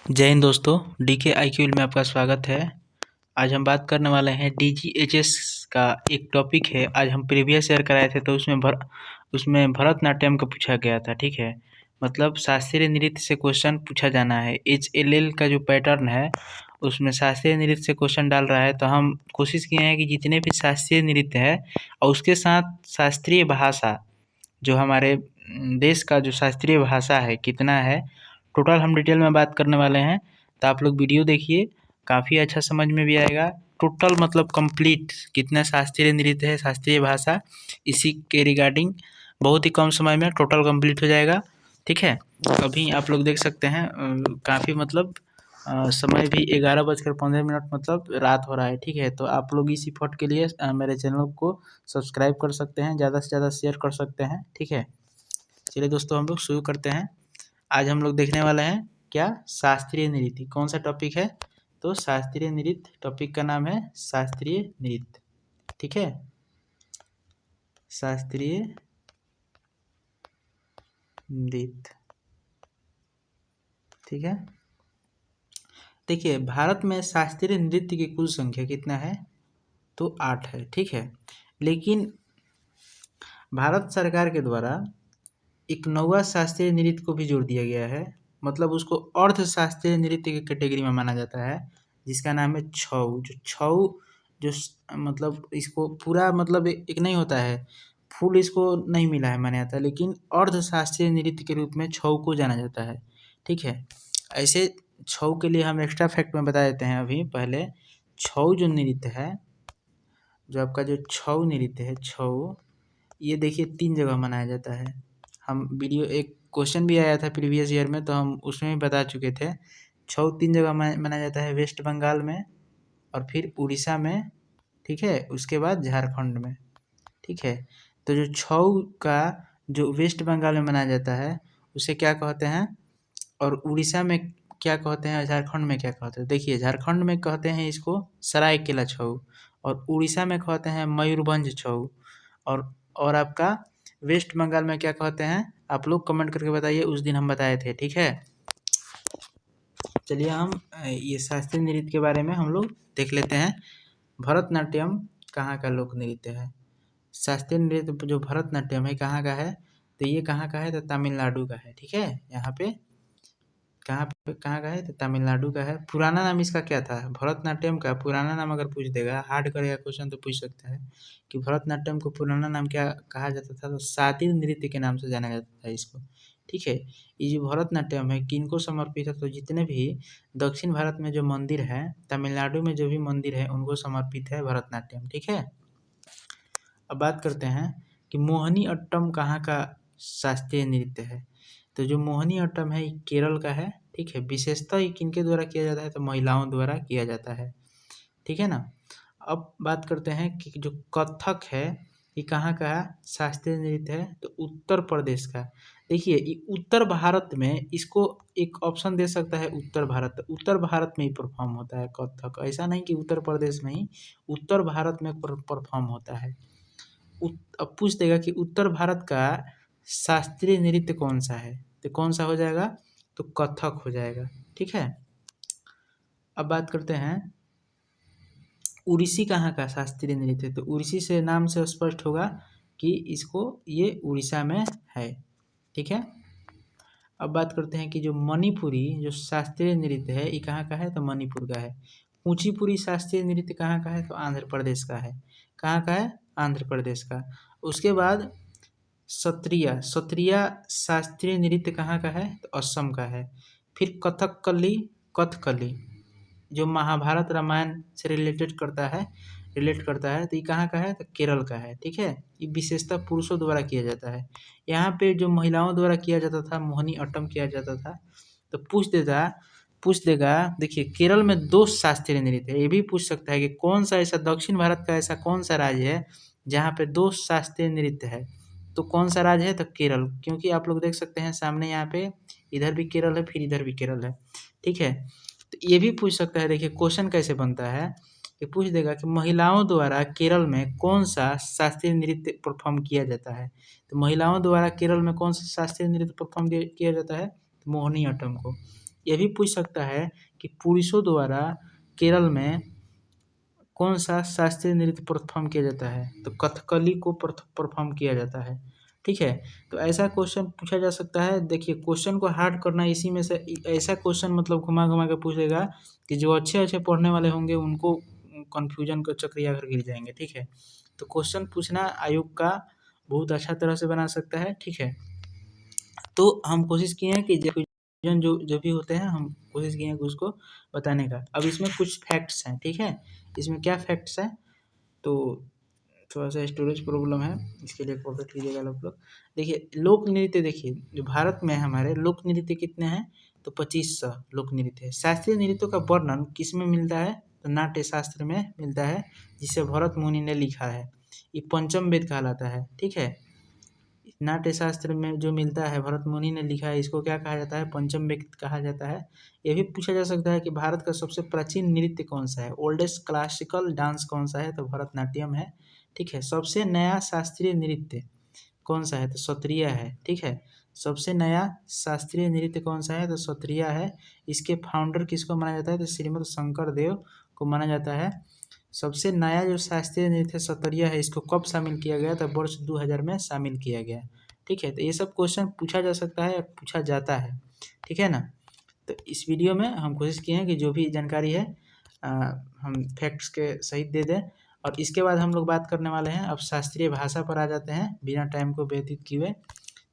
जय हिंद दोस्तों, डीके आईक्यूएल में आपका स्वागत है। आज हम बात करने वाले हैं डीजीएचएस का एक टॉपिक है। आज हम प्रीवियस ईयर कराए थे तो उसमें भरतनाट्यम का पूछा गया था। ठीक है, मतलब शास्त्रीय नृत्य से क्वेश्चन पूछा जाना है। HLL का जो पैटर्न है उसमें शास्त्रीय नृत्य से क्वेश्चन डाल रहा है, तो हम कोशिश किए हैं कि जितने भी शास्त्रीय नृत्य है और उसके साथ शास्त्रीय भाषा जो हमारे देश का जो शास्त्रीय भाषा है कितना है, टोटल हम डिटेल में बात करने वाले हैं। तो आप लोग वीडियो देखिए, काफ़ी अच्छा समझ में भी आएगा। टोटल मतलब कंप्लीट कितना शास्त्रीय नृत्य है, शास्त्रीय भाषा, इसी के रिगार्डिंग बहुत ही कम समय में टोटल कंप्लीट हो जाएगा। ठीक है, अभी आप लोग देख सकते हैं काफ़ी मतलब समय भी 11:15 मतलब रात हो रहा है। ठीक है, तो आप लोग इस इफोर्ट के लिए मेरे चैनल को सब्सक्राइब कर सकते हैं, ज़्यादा से ज़्यादा शेयर कर सकते हैं। ठीक है, चलिए दोस्तों हम लोग शुरू करते हैं। आज हम लोग देखने वाले हैं क्या, शास्त्रीय नृत्य। कौन सा टॉपिक है? तो शास्त्रीय नृत्य, टॉपिक का नाम है शास्त्रीय नृत्य। ठीक है, शास्त्रीय नृत्य। ठीक है, देखिए भारत में शास्त्रीय नृत्य की कुल संख्या कितना है? तो 8 है। ठीक है, लेकिन भारत सरकार के द्वारा एक नौवा शास्त्रीय नृत्य को भी जोड़ दिया गया है, मतलब उसको अर्ध शास्त्रीय नृत्य की कैटेगरी में माना जाता है, जिसका नाम है छऊ। जो छऊ जो मतलब इसको पूरा मतलब एक नहीं होता है, फुल इसको नहीं मिला है मान्यता, लेकिन अर्ध शास्त्रीय नृत्य के रूप में छऊ को जाना जाता है। ठीक है, ऐसे छऊ के लिए हम एक्स्ट्रा फैक्ट में बता देते हैं। अभी पहले छऊ जो नृत्य है, जो आपका जो छऊ नृत्य है, छऊ ये देखिए 3 जगह मनाया जाता है। हम वीडियो एक क्वेश्चन भी आया था प्रीवियस ईयर में, तो हम उसमें भी बता चुके थे। छऊ 3 जगह मनाया जाता है, वेस्ट बंगाल में और फिर उड़ीसा में। ठीक है, उसके बाद झारखंड में। ठीक है, तो जो छऊ का जो वेस्ट बंगाल में मनाया जाता है उसे क्या कहते हैं, और उड़ीसा में क्या कहते हैं, झारखंड में क्या कहते हैं? देखिए झारखंड में कहते हैं इसको सरायकेला छऊ, और उड़ीसा में कहते हैं मयूरभंज छऊ, और आपका वेस्ट बंगाल में क्या कहते हैं? आप लोग कमेंट करके बताइए, उस दिन हम बताए थे। ठीक है, चलिए हम ये शास्त्रीय नृत्य के बारे में हम लोग देख लेते हैं। भरतनाट्यम कहाँ का लोक नृत्य है? शास्त्रीय नृत्य जो भरतनाट्यम है कहाँ का है? तो ये कहाँ का है? तो तमिलनाडु का है। ठीक है, यहाँ पे कहाँ का है? तो तमिलनाडु का है। पुराना नाम इसका क्या था? भरतनाट्यम का पुराना नाम अगर पूछ देगा, हार्ड करेगा क्वेश्चन, तो पूछ सकता है कि भरतनाट्यम को पुराना नाम क्या कहा जाता था? तो सातिर नृत्य के नाम से जाना जाता था इसको। ठीक है, ये जो भरतनाट्यम है किनको समर्पित है? तो जितने भी दक्षिण भारत में जो मंदिर है, तमिलनाडु में जो भी मंदिर है, उनको समर्पित है भरतनाट्यम। ठीक है, अब बात करते हैं कि मोहिनी अट्टम कहाँ का शास्त्रीय नृत्य है? तो जो मोहिनी अट्टम है ये केरल का है। ठीक है, विशेषतः ये किनके द्वारा किया जाता है? तो महिलाओं द्वारा किया जाता है। ठीक है ना। अब बात करते हैं कि जो कथक है ये कहाँ का शास्त्रीय नृत्य है? तो उत्तर प्रदेश का। देखिए ये उत्तर भारत में इसको एक ऑप्शन दे सकता है, उत्तर भारत, उत्तर भारत में ही परफॉर्म होता है कथक। ऐसा नहीं कि उत्तर प्रदेश में ही, उत्तर भारत में परफॉर्म होता है। अब पूछ देगा कि उत्तर भारत का शास्त्रीय नृत्य कौन सा है? तो कौन सा हो जाएगा? तो कथक हो जाएगा। ठीक है, अब बात करते हैं उड़ीसी कहाँ का शास्त्रीय नृत्य है? तो उड़ीसी से नाम से स्पष्ट होगा कि इसको ये उड़ीसा में है। ठीक है, अब बात करते हैं कि जो मणिपुरी जो शास्त्रीय नृत्य है ये कहाँ का है? तो मणिपुर का है। कुचिपुड़ी शास्त्रीय नृत्य कहाँ का है? तो आंध्र प्रदेश का है। कहाँ का है? आंध्र प्रदेश का। उसके बाद सत्रिया शास्त्रीय नृत्य कहाँ का है? तो असम का है। फिर कथकली जो महाभारत रामायण से रिलेट करता है, तो ये कहाँ का है? तो केरल का है। ठीक है, ये विशेषतः पुरुषों द्वारा किया जाता है। यहाँ पे जो महिलाओं द्वारा किया जाता था, मोहिनी अट्टम किया जाता था। तो पूछ देगा देखिए केरल में 2 शास्त्रीय नृत्य है। ये भी पूछ सकता है कि कौन सा ऐसा दक्षिण भारत का ऐसा कौन सा राज्य है जहाँ पे 2 शास्त्रीय नृत्य है? तो कौन सा राज्य है? तो केरल, क्योंकि आप लोग देख सकते हैं सामने यहाँ पे इधर भी केरल है, फिर इधर भी केरल है। ठीक है, तो ये भी पूछ सकता है। देखिए क्वेश्चन कैसे बनता है, ये पूछ देगा कि महिलाओं द्वारा केरल में कौन सा शास्त्रीय नृत्य परफॉर्म किया जाता है? तो महिलाओं द्वारा केरल में कौन सा शास्त्रीय नृत्य परफॉर्म किया जाता है? तो मोहिनी अट्टम को। ये भी पूछ सकता है कि पुरुषों द्वारा केरल में कौन सा शास्त्रीय नृत्य परफॉर्म किया जाता है, तो कथकली को परफॉर्म किया जाता है। ठीक है, तो ऐसा क्वेश्चन पूछा जा सकता है। देखिए क्वेश्चन को हार्ड करना इसी में से ऐसा क्वेश्चन मतलब घुमा घुमा के पूछेगा कि जो अच्छे अच्छे पढ़ने वाले होंगे उनको कन्फ्यूजन को चक्रिया कर गिर जाएंगे। ठीक है, तो क्वेश्चन पूछना आयोग का बहुत अच्छा तरह से बना सकता है। ठीक है, तो हम कोशिश किए हैं कि जो भी होते हैं हम कोशिश किए हैं कि उसको बताने का। अब इसमें कुछ फैक्ट्स हैं। ठीक है, इसमें क्या फैक्ट्स हैं, तो थोड़ा सा स्टोरेज प्रॉब्लम है, इसके लिए कोऑपरेट कीजिएगा लोग। देखिए लोक नृत्य, देखिए जो भारत में हमारे लोक नृत्य कितने हैं, तो 2500 लोक नृत्य है। शास्त्रीय नृत्यों का वर्णन किस में मिलता है, तो नाट्य शास्त्र में मिलता है, जिसे भरत मुनि ने लिखा है। ये पंचम वेद कहलाता है। ठीक है, नाट्य शास्त्र में जो मिलता है भरत मुनि ने लिखा है, इसको क्या कहा जाता है, पंचम वेद कहा जाता है। ये भी पूछा जा सकता है कि भारत का सबसे प्राचीन नृत्य कौन सा है, ओल्डेस्ट क्लासिकल डांस कौन सा है, तो भरतनाट्यम है। ठीक है, सबसे नया शास्त्रीय नृत्य कौन सा है, तो सत्रिय है। ठीक है, सबसे नया शास्त्रीय नृत्य कौन सा है, तो सत्रिय है। इसके फाउंडर किसको माना जाता है, तो श्रीमद शंकर देव को माना जाता है। सबसे नया जो शास्त्रीय नृत्य सत्रिय है, इसको कब शामिल किया गया, तो वर्ष 2000 में शामिल किया गया। ठीक है, तो ये सब क्वेश्चन पूछा जा सकता है और पूछा जाता है। ठीक है ना, तो इस वीडियो में हम कोशिश किए हैं कि जो भी जानकारी है हम फैक्ट्स के सहित दे दें। और इसके बाद हम लोग बात करने वाले हैं अब शास्त्रीय भाषा पर आ जाते हैं बिना टाइम को व्यतीत किए।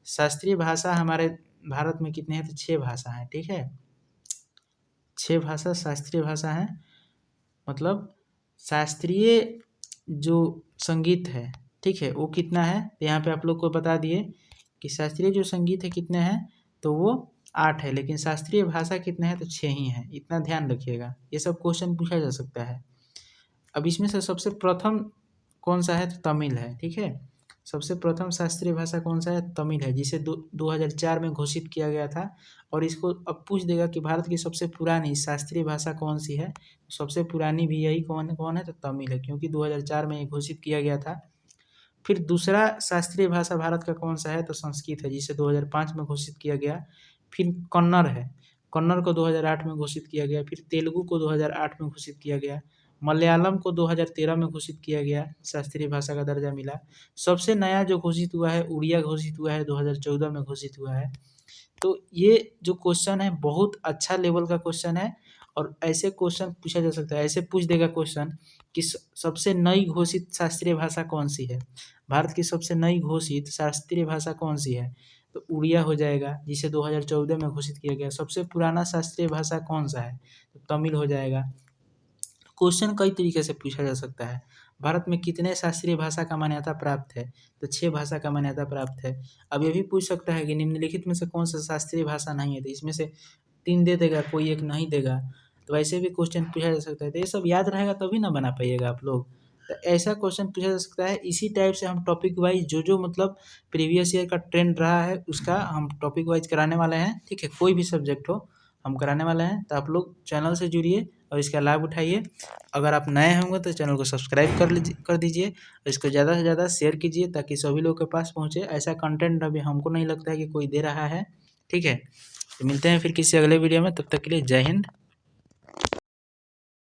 शास्त्रीय भाषा हमारे भारत में कितने हैं, तो 6 भाषा हैं। ठीक है, 6 भाषा शास्त्रीय भाषा हैं। मतलब शास्त्रीय जो संगीत है, ठीक है, वो कितना है, तो यहाँ पे आप लोग को बता दिए कि शास्त्रीय जो संगीत है कितने हैं, तो वो 8 है, लेकिन शास्त्रीय भाषा कितने हैं, तो 6 ही हैं। इतना ध्यान रखिएगा, ये सब क्वेश्चन पूछा जा सकता है। अब इसमें से सबसे प्रथम कौन सा है, तो तमिल है। ठीक है, सबसे प्रथम शास्त्रीय भाषा कौन सा है, तमिल है, जिसे 2004 में घोषित किया गया था। और इसको अब पूछ देगा कि भारत की सबसे पुरानी शास्त्रीय भाषा कौन सी है, सबसे पुरानी भी यही कौन है, तो तमिल है, क्योंकि 2004 में ये घोषित किया गया था। फिर दूसरा शास्त्रीय भाषा भारत का कौन सा है, तो संस्कृत है, जिसे 2005 में घोषित किया गया। फिर कन्नड़ है, कन्नड़ को 2008 में घोषित किया गया। फिर तेलुगु को 2008 में घोषित किया गया। मलयालम को 2013 में घोषित किया गया, शास्त्रीय भाषा का दर्जा मिला। सबसे नया जो घोषित हुआ है उड़िया घोषित हुआ है, 2014 में घोषित हुआ है। तो ये जो क्वेश्चन है बहुत अच्छा लेवल का क्वेश्चन है, और ऐसे क्वेश्चन पूछा जा सकता है। ऐसे पूछ देगा क्वेश्चन कि सबसे नई घोषित शास्त्रीय भाषा कौन सी है, भारत की सबसे नई घोषित शास्त्रीय भाषा कौन सी है, तो उड़िया हो जाएगा, जिसे 2014 में घोषित किया गया। सबसे पुराना शास्त्रीय भाषा कौन सा है, तो तमिल हो जाएगा। क्वेश्चन कई तरीके से पूछा जा सकता है। भारत में कितने शास्त्रीय भाषा का मान्यता प्राप्त है, तो 6 भाषा का मान्यता प्राप्त है। अब ये भी पूछ सकता है कि निम्नलिखित में से कौन सा शास्त्रीय भाषा नहीं है, तो इसमें से 3 दे देगा, कोई एक नहीं देगा। तो ऐसे भी क्वेश्चन पूछा जा सकता है। तो ये सब याद रहेगा तभी ना बना पाइएगा आप लोग। तो ऐसा क्वेश्चन पूछा जा सकता है। इसी टाइप से हम टॉपिक वाइज जो मतलब प्रीवियस ईयर का ट्रेंड रहा है उसका हम टॉपिक वाइज कराने वाले हैं। ठीक है, कोई भी सब्जेक्ट हो हम कराने वाले हैं, तो आप लोग चैनल से जुड़िए और इसका लाभ उठाइए। अगर आप नए होंगे तो चैनल को सब्सक्राइब कर दीजिए और इसको ज़्यादा से ज़्यादा शेयर कीजिए ताकि सभी लोग के पास पहुँचे। ऐसा कंटेंट अभी हमको नहीं लगता है कि कोई दे रहा है। ठीक है, तो मिलते हैं फिर किसी अगले वीडियो में, तब तक के लिए जय हिंद।